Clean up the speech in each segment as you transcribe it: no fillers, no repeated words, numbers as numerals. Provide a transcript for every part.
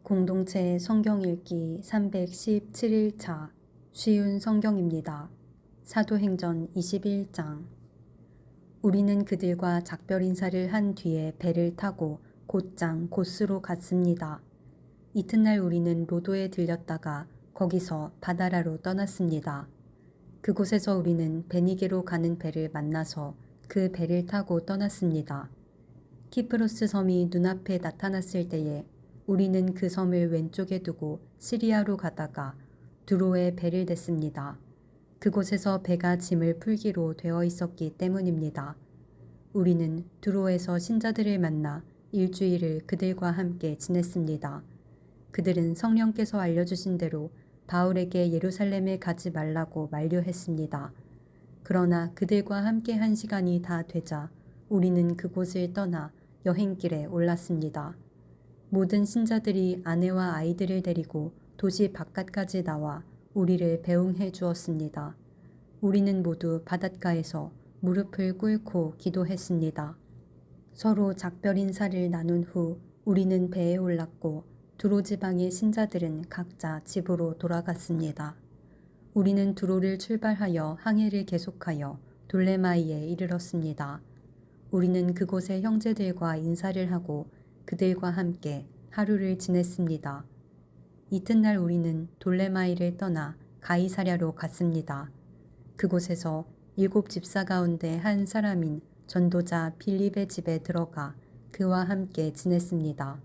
공동체 성경 읽기 317일차 쉬운 성경입니다. 사도행전 21장. 우리는 그들과 작별 인사를 한 뒤에 배를 타고 곧장 고스로 갔습니다. 이튿날 우리는 로도에 들렸다가 거기서 바다라로 떠났습니다. 그곳에서 우리는 베니게로 가는 배를 만나서 그 배를 타고 떠났습니다. 키프로스 섬이 눈앞에 나타났을 때에 우리는 그 섬을 왼쪽에 두고 시리아로 가다가 두로에 배를 댔습니다. 그곳에서 배가 짐을 풀기로 되어 있었기 때문입니다. 우리는 두로에서 신자들을 만나 일주일을 그들과 함께 지냈습니다. 그들은 성령께서 알려주신 대로 바울에게 예루살렘에 가지 말라고 만류했습니다. 그러나 그들과 함께 한 시간이 다 되자 우리는 그곳을 떠나 여행길에 올랐습니다. 모든 신자들이 아내와 아이들을 데리고 도시 바깥까지 나와 우리를 배웅해 주었습니다. 우리는 모두 바닷가에서 무릎을 꿇고 기도했습니다. 서로 작별 인사를 나눈 후 우리는 배에 올랐고 두로 지방의 신자들은 각자 집으로 돌아갔습니다. 우리는 두로를 출발하여 항해를 계속하여 돌레마이에 이르렀습니다. 우리는 그곳의 형제들과 인사를 하고 그들과 함께 하루를 지냈습니다. 이튿날 우리는 돌레마이를 떠나 가이사랴로 갔습니다. 그곳에서 7 집사 가운데 한 사람인 전도자 빌립의 집에 들어가 그와 함께 지냈습니다.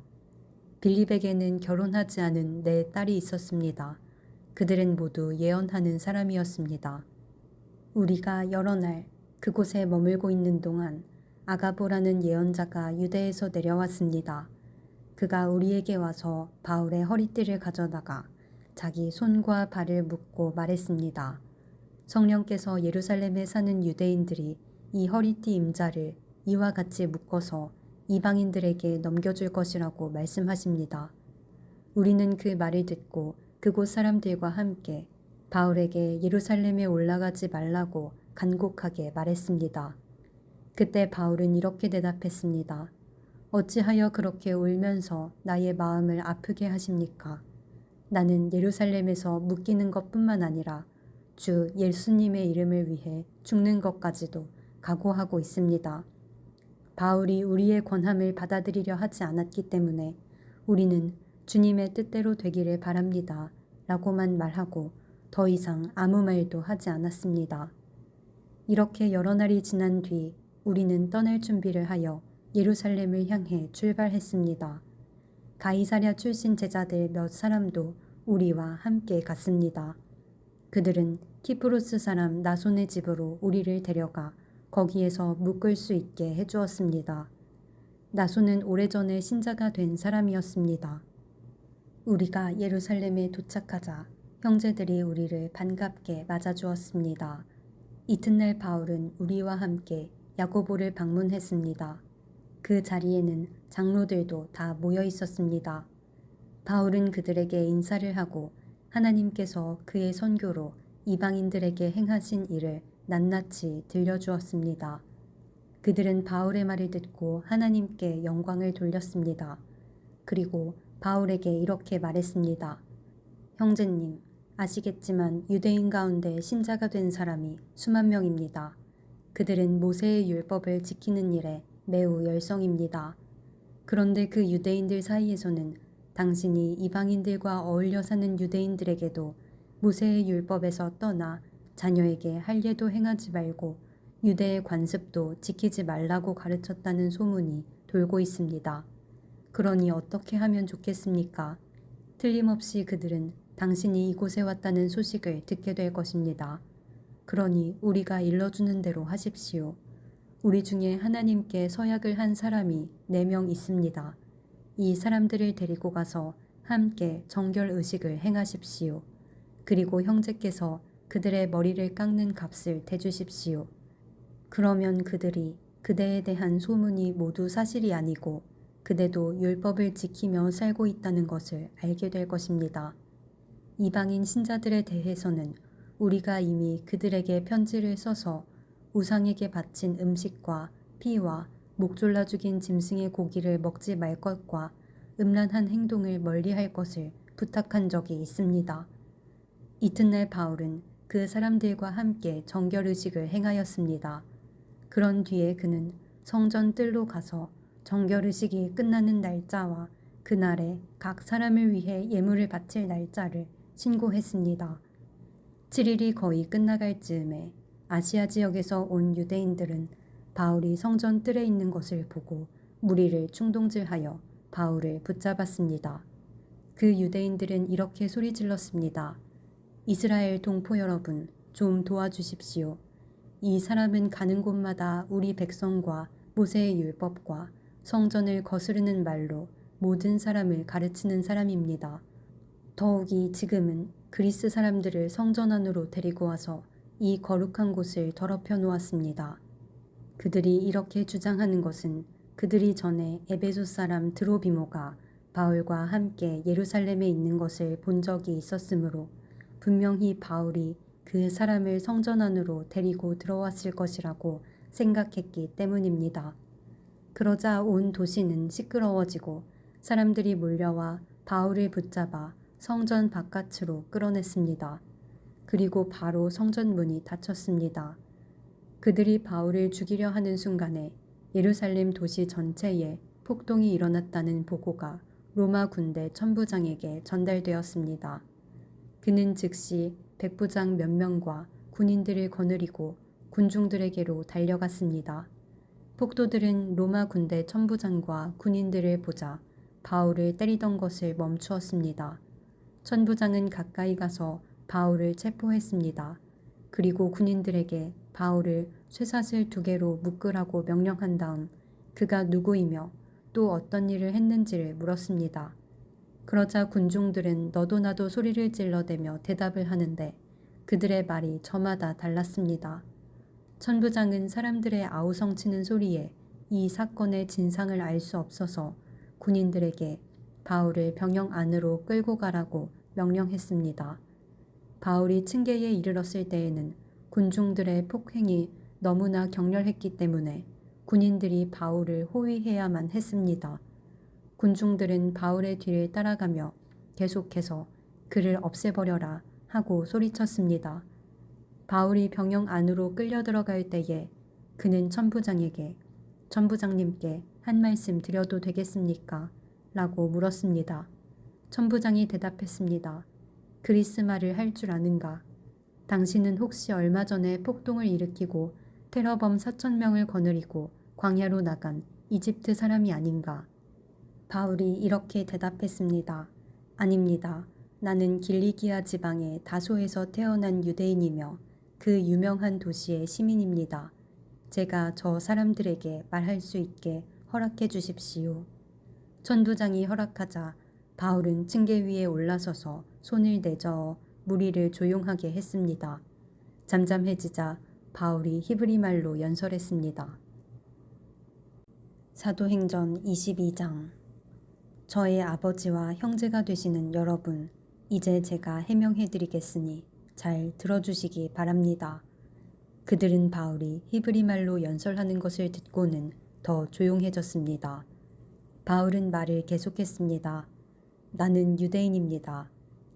빌립에게는 결혼하지 않은 4 딸이 있었습니다. 그들은 모두 예언하는 사람이었습니다. 우리가 여러 날 그곳에 머물고 있는 동안 아가보라는 예언자가 유대에서 내려왔습니다. 그가 우리에게 와서 바울의 허리띠를 가져다가 자기 손과 발을 묶고 말했습니다. 성령께서 예루살렘에 사는 유대인들이 이 허리띠 임자를 이와 같이 묶어서 이방인들에게 넘겨줄 것이라고 말씀하십니다. 우리는 그 말을 듣고 그곳 사람들과 함께 바울에게 예루살렘에 올라가지 말라고 간곡하게 말했습니다. 그때 바울은 이렇게 대답했습니다. 어찌하여 그렇게 울면서 나의 마음을 아프게 하십니까? 나는 예루살렘에서 묶이는 것뿐만 아니라 주 예수님의 이름을 위해 죽는 것까지도 각오하고 있습니다. 바울이 우리의 권함을 받아들이려 하지 않았기 때문에 우리는 주님의 뜻대로 되기를 바랍니다. 라고만 말하고 더 이상 아무 말도 하지 않았습니다. 이렇게 여러 날이 지난 뒤 우리는 떠날 준비를 하여 예루살렘을 향해 출발했습니다. 가이사랴 출신 제자들 몇 사람도 우리와 함께 갔습니다. 그들은 키프로스 사람 나손의 집으로 우리를 데려가 거기에서 묵을 수 있게 해주었습니다. 나손은 오래전에 신자가 된 사람이었습니다. 우리가 예루살렘에 도착하자 형제들이 우리를 반갑게 맞아주었습니다. 이튿날 바울은 우리와 함께 야고보를 방문했습니다. 그 자리에는 장로들도 다 모여 있었습니다. 바울은 그들에게 인사를 하고 하나님께서 그의 선교로 이방인들에게 행하신 일을 낱낱이 들려주었습니다. 그들은 바울의 말을 듣고 하나님께 영광을 돌렸습니다. 그리고 바울에게 이렇게 말했습니다. 형제님, 아시겠지만 유대인 가운데 신자가 된 사람이 수만 명입니다. 그들은 모세의 율법을 지키는 일에 매우 열성입니다. 그런데 그 유대인들 사이에서는 당신이 이방인들과 어울려 사는 유대인들에게도 모세의 율법에서 떠나 자녀에게 할례도 행하지 말고 유대의 관습도 지키지 말라고 가르쳤다는 소문이 돌고 있습니다. 그러니 어떻게 하면 좋겠습니까? 틀림없이 그들은 당신이 이곳에 왔다는 소식을 듣게 될 것입니다. 그러니 우리가 일러주는 대로 하십시오. 우리 중에 하나님께 서약을 한 사람이 4명 있습니다. 이 사람들을 데리고 가서 함께 정결 의식을 행하십시오. 그리고 형제께서 그들의 머리를 깎는 값을 대주십시오. 그러면 그들이 그대에 대한 소문이 모두 사실이 아니고 그대도 율법을 지키며 살고 있다는 것을 알게 될 것입니다. 이방인 신자들에 대해서는 우리가 이미 그들에게 편지를 써서 우상에게 바친 음식과 피와 목 졸라 죽인 짐승의 고기를 먹지 말 것과 음란한 행동을 멀리할 것을 부탁한 적이 있습니다. 이튿날 바울은 그 사람들과 함께 정결의식을 행하였습니다. 그런 뒤에 그는 성전 뜰로 가서 정결의식이 끝나는 날짜와 그날에 각 사람을 위해 예물을 바칠 날짜를 신고했습니다. 7일이 거의 끝나갈 즈음에 아시아 지역에서 온 유대인들은 바울이 성전 뜰에 있는 것을 보고 무리를 충동질하여 바울을 붙잡았습니다. 그 유대인들은 이렇게 소리질렀습니다. 이스라엘 동포 여러분, 좀 도와주십시오. 이 사람은 가는 곳마다 우리 백성과 모세의 율법과 성전을 거스르는 말로 모든 사람을 가르치는 사람입니다. 더욱이 지금은 그리스 사람들을 성전 안으로 데리고 와서 이 거룩한 곳을 더럽혀 놓았습니다. 그들이 이렇게 주장하는 것은 그들이 전에 에베소 사람 드로비모가 바울과 함께 예루살렘에 있는 것을 본 적이 있었으므로 분명히 바울이 그 사람을 성전 안으로 데리고 들어왔을 것이라고 생각했기 때문입니다. 그러자 온 도시는 시끄러워지고 사람들이 몰려와 바울을 붙잡아 성전 바깥으로 끌어냈습니다. 그리고 바로 성전 문이 닫혔습니다. 그들이 바울을 죽이려 하는 순간에 예루살렘 도시 전체에 폭동이 일어났다는 보고가 로마 군대 천부장에게 전달되었습니다. 그는 즉시 백부장 몇 명과 군인들을 거느리고 군중들에게로 달려갔습니다. 폭도들은 로마 군대 천부장과 군인들을 보자 바울을 때리던 것을 멈추었습니다. 천부장은 가까이 가서 바울을 체포했습니다. 그리고 군인들에게 바울을 쇠사슬 2개로 묶으라고 명령한 다음 그가 누구이며 또 어떤 일을 했는지를 물었습니다. 그러자 군중들은 너도 나도 소리를 질러대며 대답을 하는데 그들의 말이 저마다 달랐습니다. 천부장은 사람들의 아우성치는 소리에 이 사건의 진상을 알 수 없어서 군인들에게 바울을 병영 안으로 끌고 가라고 명령했습니다. 바울이 층계에 이르렀을 때에는 군중들의 폭행이 너무나 격렬했기 때문에 군인들이 바울을 호위해야만 했습니다. 군중들은 바울의 뒤를 따라가며 계속해서 그를 없애버려라 하고 소리쳤습니다. 바울이 병영 안으로 끌려 들어갈 때에 그는 천부장님께 한 말씀 드려도 되겠습니까? 라고 물었습니다. 천부장이 대답했습니다. 그리스 말을 할 줄 아는가? 당신은 혹시 얼마 전에 폭동을 일으키고 테러범 4,000명을 거느리고 광야로 나간 이집트 사람이 아닌가? 바울이 이렇게 대답했습니다. 아닙니다. 나는 길리기아 지방의 다소에서 태어난 유대인이며 그 유명한 도시의 시민입니다. 제가 저 사람들에게 말할 수 있게 허락해 주십시오. 천부장이 허락하자 바울은 층계 위에 올라서서 손을 내저어 무리를 조용하게 했습니다. 잠잠해지자 바울이 히브리 말로 연설했습니다. 사도행전 22장. 저의 아버지와 형제가 되시는 여러분, 이제 제가 해명해드리겠으니 잘 들어주시기 바랍니다. 그들은 바울이 히브리 말로 연설하는 것을 듣고는 더 조용해졌습니다. 바울은 말을 계속했습니다. 나는 유대인입니다.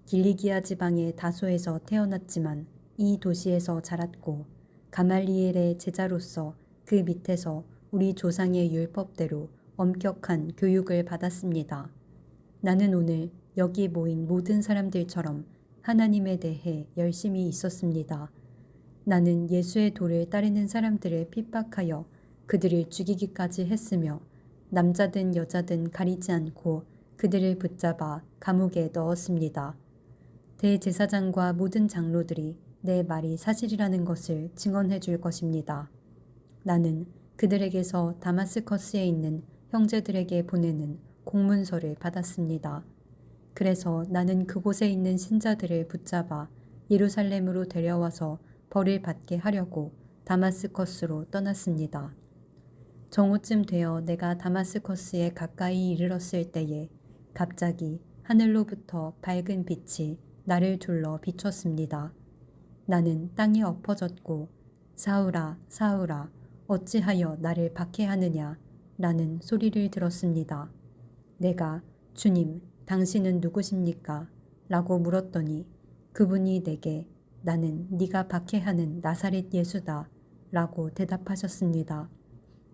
길리기아 지방의 다소에서 태어났지만 이 도시에서 자랐고 가말리엘의 제자로서 그 밑에서 우리 조상의 율법대로 엄격한 교육을 받았습니다. 나는 오늘 여기 모인 모든 사람들처럼 하나님에 대해 열심히 있었습니다. 나는 예수의 도를 따르는 사람들을 핍박하여 그들을 죽이기까지 했으며 남자든 여자든 가리지 않고 그들을 붙잡아 감옥에 넣었습니다. 대제사장과 모든 장로들이 내 말이 사실이라는 것을 증언해 줄 것입니다. 나는 그들에게서 다마스커스에 있는 형제들에게 보내는 공문서를 받았습니다. 그래서 나는 그곳에 있는 신자들을 붙잡아 예루살렘으로 데려와서 벌을 받게 하려고 다마스커스로 떠났습니다. 정오쯤 되어 내가 다마스커스에 가까이 이르렀을 때에 갑자기 하늘로부터 밝은 빛이 나를 둘러 비췄습니다. 나는 땅에 엎어졌고 사울아 사울아 어찌하여 나를 박해하느냐 라는 소리를 들었습니다. 내가 주님, 당신은 누구십니까? 라고 물었더니 그분이 내게 나는 네가 박해하는 나사렛 예수다 라고 대답하셨습니다.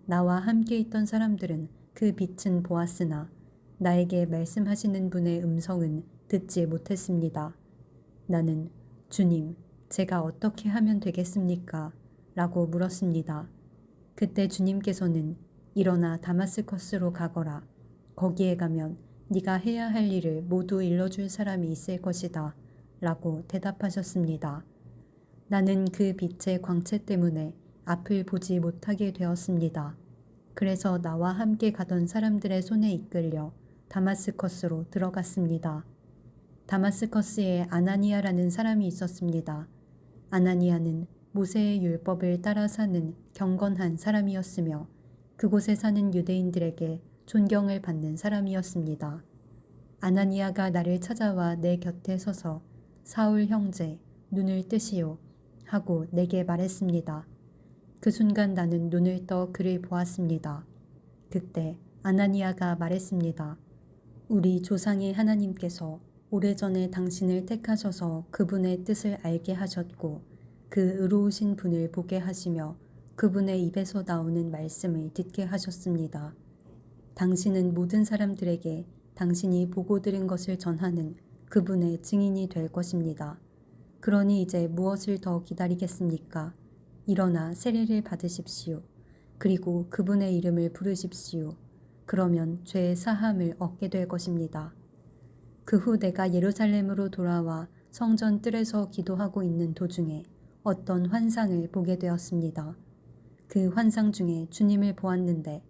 나와 함께 있던 사람들은 그 빛은 보았으나 나에게 말씀하시는 분의 음성은 듣지 못했습니다. 나는 주님, 제가 어떻게 하면 되겠습니까? 라고 물었습니다. 그때 주님께서는 일어나 다마스커스로 가거라. 거기에 가면 네가 해야 할 일을 모두 일러줄 사람이 있을 것이다. 라고 대답하셨습니다. 나는 그 빛의 광채 때문에 앞을 보지 못하게 되었습니다. 그래서 나와 함께 가던 사람들의 손에 이끌려 다마스커스로 들어갔습니다. 다마스커스에 아나니아라는 사람이 있었습니다. 아나니아는 모세의 율법을 따라 사는 경건한 사람이었으며 그곳에 사는 유대인들에게 존경을 받는 사람이었습니다. 아나니아가 나를 찾아와 내 곁에 서서 사울 형제, 눈을 뜨시오 하고 내게 말했습니다. 그 순간 나는 눈을 떠 그를 보았습니다. 그때 아나니아가 말했습니다. 우리 조상의 하나님께서 오래전에 당신을 택하셔서 그분의 뜻을 알게 하셨고 그 의로우신 분을 보게 하시며 그분의 입에서 나오는 말씀을 듣게 하셨습니다. 당신은 모든 사람들에게 당신이 보고 들은 것을 전하는 그분의 증인이 될 것입니다. 그러니 이제 무엇을 더 기다리겠습니까? 일어나 세례를 받으십시오. 그리고 그분의 이름을 부르십시오. 그러면 죄의 사함을 얻게 될 것입니다. 그 후 내가 예루살렘으로 돌아와 성전 뜰에서 기도하고 있는 도중에 어떤 환상을 보게 되었습니다. 그 환상 중에 주님을 보았는데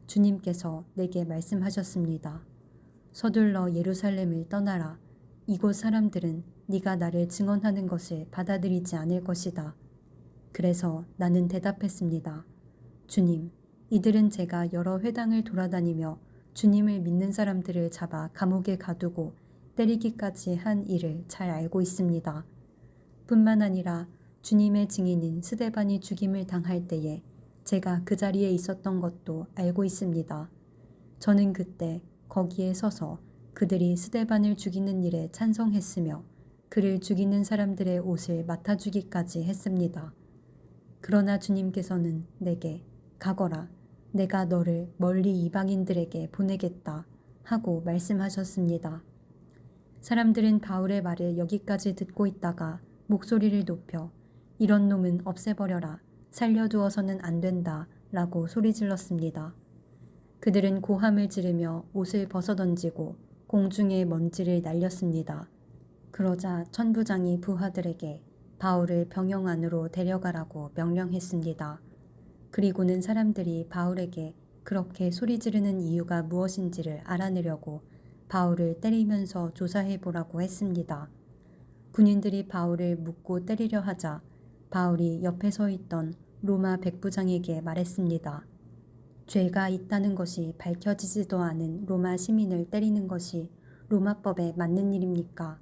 주님께서 내게 말씀하셨습니다. 서둘러 예루살렘을 떠나라. 이곳 사람들은 네가 나를 증언하는 것을 받아들이지 않을 것이다. 그래서 나는 대답했습니다. 주님, 이들은 제가 여러 회당을 돌아다니며 주님을 믿는 사람들을 잡아 감옥에 가두고 때리기까지 한 일을 잘 알고 있습니다. 뿐만 아니라 주님의 증인인 스데반이 죽임을 당할 때에 제가 그 자리에 있었던 것도 알고 있습니다. 저는 그때 거기에 서서 그들이 스데반을 죽이는 일에 찬성했으며 그를 죽이는 사람들의 옷을 맡아주기까지 했습니다. 그러나 주님께서는 내게 가거라. 내가 너를 멀리 이방인들에게 보내겠다 하고 말씀하셨습니다. 사람들은 바울의 말을 여기까지 듣고 있다가 목소리를 높여 이런 놈은 없애버려라. 살려두어서는 안 된다 라고 소리질렀습니다. 그들은 고함을 지르며 옷을 벗어던지고 공중에 먼지를 날렸습니다. 그러자 천부장이 부하들에게 바울을 병영 안으로 데려가라고 명령했습니다. 그리고는 사람들이 바울에게 그렇게 소리 지르는 이유가 무엇인지를 알아내려고 바울을 때리면서 조사해보라고 했습니다. 군인들이 바울을 묻고 때리려 하자 바울이 옆에 서 있던 로마 백부장에게 말했습니다. 죄가 있다는 것이 밝혀지지도 않은 로마 시민을 때리는 것이 로마법에 맞는 일입니까?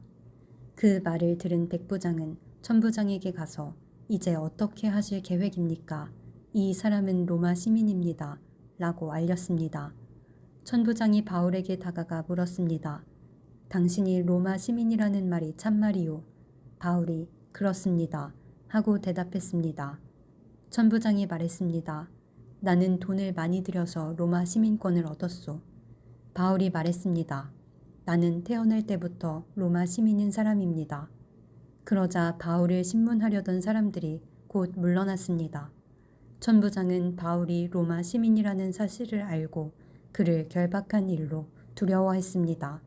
그 말을 들은 백부장은 천부장에게 가서 이제 어떻게 하실 계획입니까? 이 사람은 로마 시민입니다. 라고 알렸습니다. 천부장이 바울에게 다가가 물었습니다. 당신이 로마 시민이라는 말이 참말이요? 바울이 그렇습니다. 하고 대답했습니다. 천부장이 말했습니다. 나는 돈을 많이 들여서 로마 시민권을 얻었소. 바울이 말했습니다. 나는 태어날 때부터 로마 시민인 사람입니다. 그러자 바울을 신문하려던 사람들이 곧 물러났습니다. 천부장은 바울이 로마 시민이라는 사실을 알고 그를 결박한 일로 두려워했습니다.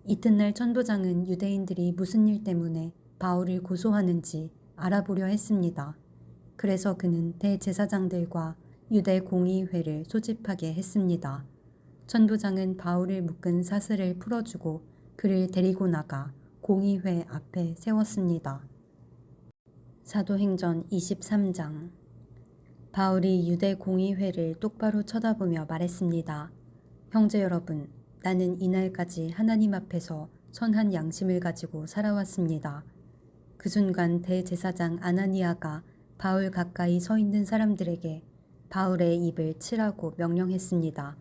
이튿날 천부장은 유대인들이 무슨 일 때문에 바울을 고소하는지 알아보려 했습니다. 그래서 그는 대제사장들과 유대 공의회를 소집하게 했습니다. 천부장은 바울을 묶은 사슬을 풀어주고 그를 데리고 나가 공의회 앞에 세웠습니다. 사도행전 23장. 바울이 유대 공의회를 똑바로 쳐다보며 말했습니다. 형제 여러분, 나는 이날까지 하나님 앞에서 선한 양심을 가지고 살아왔습니다. 그 순간 대제사장 아나니아가 바울 가까이 서 있는 사람들에게 바울의 입을 치라고 명령했습니다.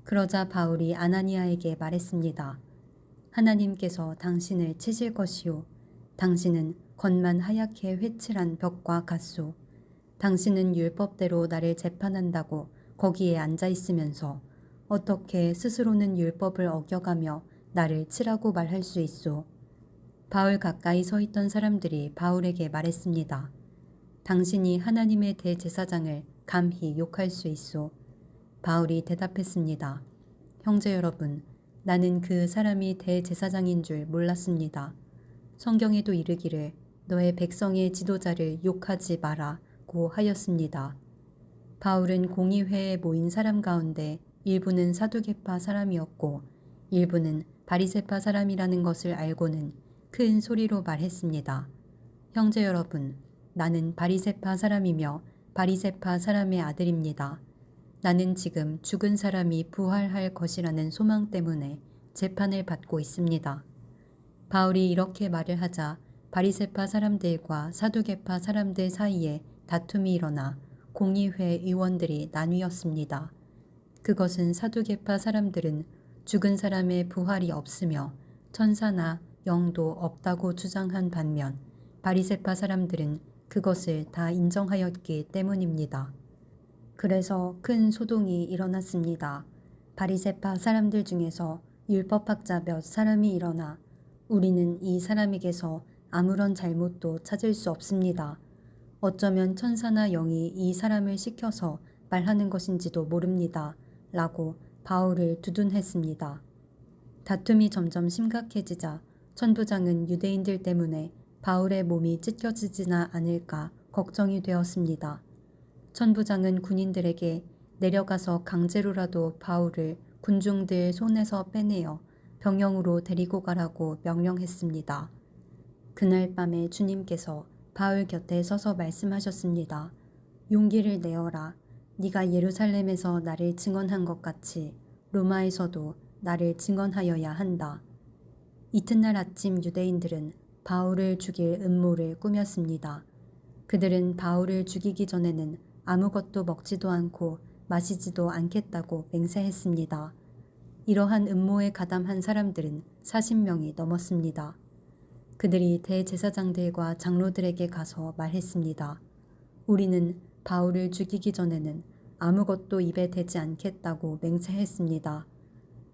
그러자 바울이 아나니아에게 말했습니다. 하나님께서 당신을 치실 것이요. 당신은 겉만 하얗게 회칠한 벽과 같소. 당신은 율법대로 나를 재판한다고 거기에 앉아 있으면서 어떻게 스스로는 율법을 어겨가며 나를 치라고 말할 수 있소. 바울 가까이 서 있던 사람들이 바울에게 말했습니다. 당신이 하나님의 대제사장을 감히 욕할 수 있소. 바울이 대답했습니다. 형제 여러분, 나는 그 사람이 대제사장인 줄 몰랐습니다. 성경에도 이르기를 너의 백성의 지도자를 욕하지 마라고 하였습니다. 바울은 공의회에 모인 사람 가운데 일부는 사두개파 사람이었고 일부는 바리새파 사람이라는 것을 알고는 큰 소리로 말했습니다. 형제 여러분, 나는 바리새파 사람이며 바리새파 사람의 아들입니다. 나는 지금 죽은 사람이 부활할 것이라는 소망 때문에 재판을 받고 있습니다. 바울이 이렇게 말을 하자 바리새파 사람들과 사두개파 사람들 사이에 다툼이 일어나 공의회 의원들이 나뉘었습니다. 그것은 사두개파 사람들은 죽은 사람의 부활이 없으며 천사나 영도 없다고 주장한 반면 바리새파 사람들은 그것을 다 인정하였기 때문입니다. 그래서 큰 소동이 일어났습니다. 바리새파 사람들 중에서 율법학자 몇 사람이 일어나 우리는 이 사람에게서 아무런 잘못도 찾을 수 없습니다. 어쩌면 천사나 영이 이 사람을 시켜서 말하는 것인지도 모릅니다. 라고 바울을 두둔했습니다. 다툼이 점점 심각해지자 천부장은 유대인들 때문에 바울의 몸이 찢겨지지나 않을까 걱정이 되었습니다. 천부장은 군인들에게 내려가서 강제로라도 바울을 군중들 손에서 빼내어 병영으로 데리고 가라고 명령했습니다. 그날 밤에 주님께서 바울 곁에 서서 말씀하셨습니다. 용기를 내어라. 네가 예루살렘에서 나를 증언한 것 같이 로마에서도 나를 증언하여야 한다. 이튿날 아침 유대인들은 바울을 죽일 음모를 꾸몄습니다. 그들은 바울을 죽이기 전에는 아무것도 먹지도 않고 마시지도 않겠다고 맹세했습니다. 이러한 음모에 가담한 사람들은 40명이 넘었습니다. 그들이 대제사장들과 장로들에게 가서 말했습니다. 우리는 바울을 죽이기 전에는 아무것도 입에 대지 않겠다고 맹세했습니다.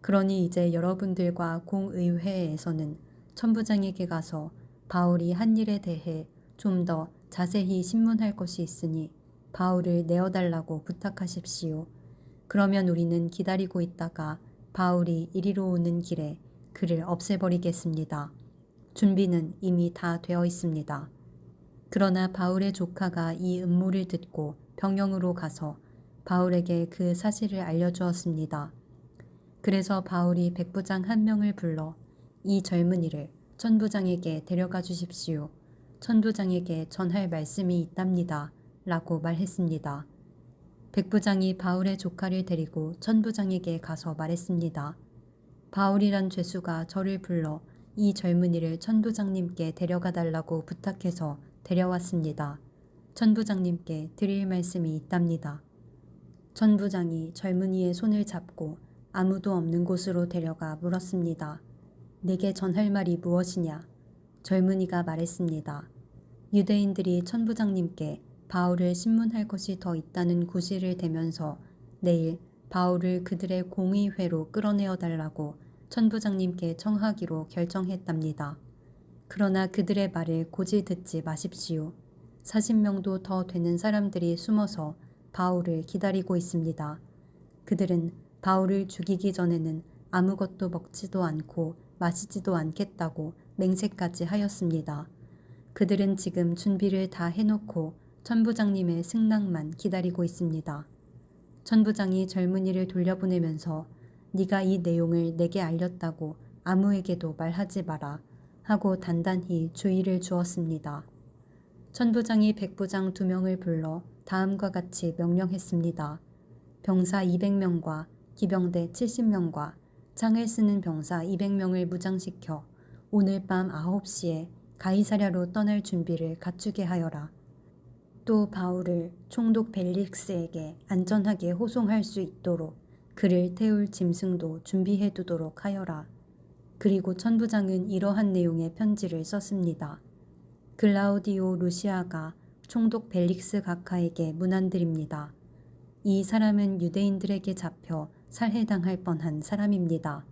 그러니 이제 여러분들과 공의회에서는 천부장에게 가서 바울이 한 일에 대해 좀 더 자세히 신문할 것이 있으니 바울을 내어달라고 부탁하십시오. 그러면 우리는 기다리고 있다가 바울이 이리로 오는 길에 그를 없애버리겠습니다. 준비는 이미 다 되어 있습니다. 그러나 바울의 조카가 이 음모를 듣고 병영으로 가서 바울에게 그 사실을 알려주었습니다. 그래서 바울이 백부장 한 명을 불러 이 젊은이를 천부장에게 데려가 주십시오. 천부장에게 전할 말씀이 있답니다. 라고 말했습니다. 백부장이 바울의 조카를 데리고 천부장에게 가서 말했습니다. 바울이란 죄수가 저를 불러 이 젊은이를 천부장님께 데려가 달라고 부탁해서 데려왔습니다. 천부장님께 드릴 말씀이 있답니다. 천부장이 젊은이의 손을 잡고 아무도 없는 곳으로 데려가 물었습니다. 내게 전할 말이 무엇이냐? 젊은이가 말했습니다. 유대인들이 천부장님께 바울을 신문할 것이 더 있다는 구실을 대면서 내일 바울을 그들의 공의회로 끌어내어 달라고 천부장님께 청하기로 결정했답니다. 그러나 그들의 말을 고지 듣지 마십시오. 40명도 더 되는 사람들이 숨어서 바울을 기다리고 있습니다. 그들은 바울을 죽이기 전에는 아무것도 먹지도 않고 마시지도 않겠다고 맹세까지 하였습니다. 그들은 지금 준비를 다 해놓고 천부장님의 승낙만 기다리고 있습니다. 천부장이 젊은이를 돌려보내면서 네가 이 내용을 내게 알렸다고 아무에게도 말하지 마라 하고 단단히 주의를 주었습니다. 천부장이 백부장 2명을 불러 다음과 같이 명령했습니다. 병사 200명과 기병대 70명과 창을 쓰는 병사 200명을 무장시켜 오늘 밤 9시에 가이사랴로 떠날 준비를 갖추게 하여라. 또 바울을 총독 벨릭스에게 안전하게 호송할 수 있도록 그를 태울 짐승도 준비해 두도록 하여라. 그리고 천부장은 이러한 내용의 편지를 썼습니다. 글라우디오 루시아가 총독 벨릭스 각하에게 문안드립니다. 이 사람은 유대인들에게 잡혀 살해당할 뻔한 사람입니다.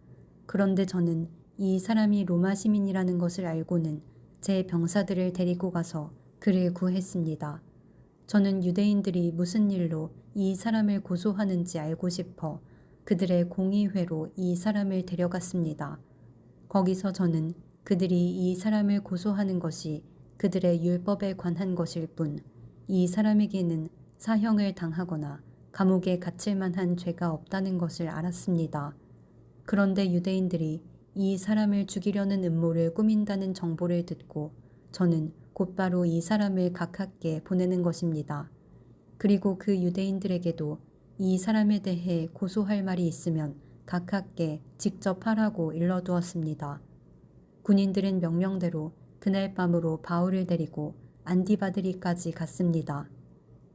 그런데 저는 이 사람이 로마 시민이라는 것을 알고는 제 병사들을 데리고 가서 그를 구했습니다. 저는 유대인들이 무슨 일로 이 사람을 고소하는지 알고 싶어 그들의 공의회로 이 사람을 데려갔습니다. 거기서 저는 그들이 이 사람을 고소하는 것이 그들의 율법에 관한 것일 뿐 이 사람에게는 사형을 당하거나 감옥에 갇힐 만한 죄가 없다는 것을 알았습니다. 그런데 유대인들이 이 사람을 죽이려는 음모를 꾸민다는 정보를 듣고 저는 곧바로 이 사람을 각하께 보내는 것입니다. 그리고 그 유대인들에게도 이 사람에 대해 고소할 말이 있으면 각하께 직접 하라고 일러두었습니다. 군인들은 명령대로 그날 밤으로 바울을 데리고 안디바드리까지 갔습니다.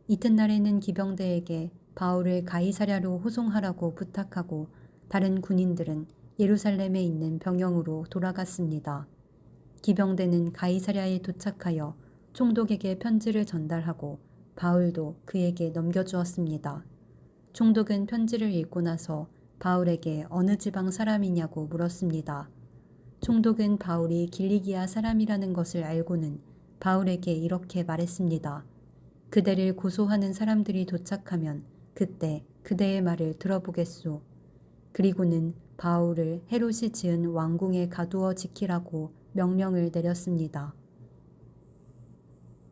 이튿날에는 기병대에게 바울을 가이사랴로 호송하라고 부탁하고 다른 군인들은 예루살렘에 있는 병영으로 돌아갔습니다. 기병대는 가이사랴에 도착하여 총독에게 편지를 전달하고 바울도 그에게 넘겨주었습니다. 총독은 편지를 읽고 나서 바울에게 어느 지방 사람이냐고 물었습니다. 총독은 바울이 길리기아 사람이라는 것을 알고는 바울에게 이렇게 말했습니다. 그대를 고소하는 사람들이 도착하면 그때 그대의 말을 들어보겠소. 그리고는 바울을 헤롯이 지은 왕궁에 가두어 지키라고 명령을 내렸습니다.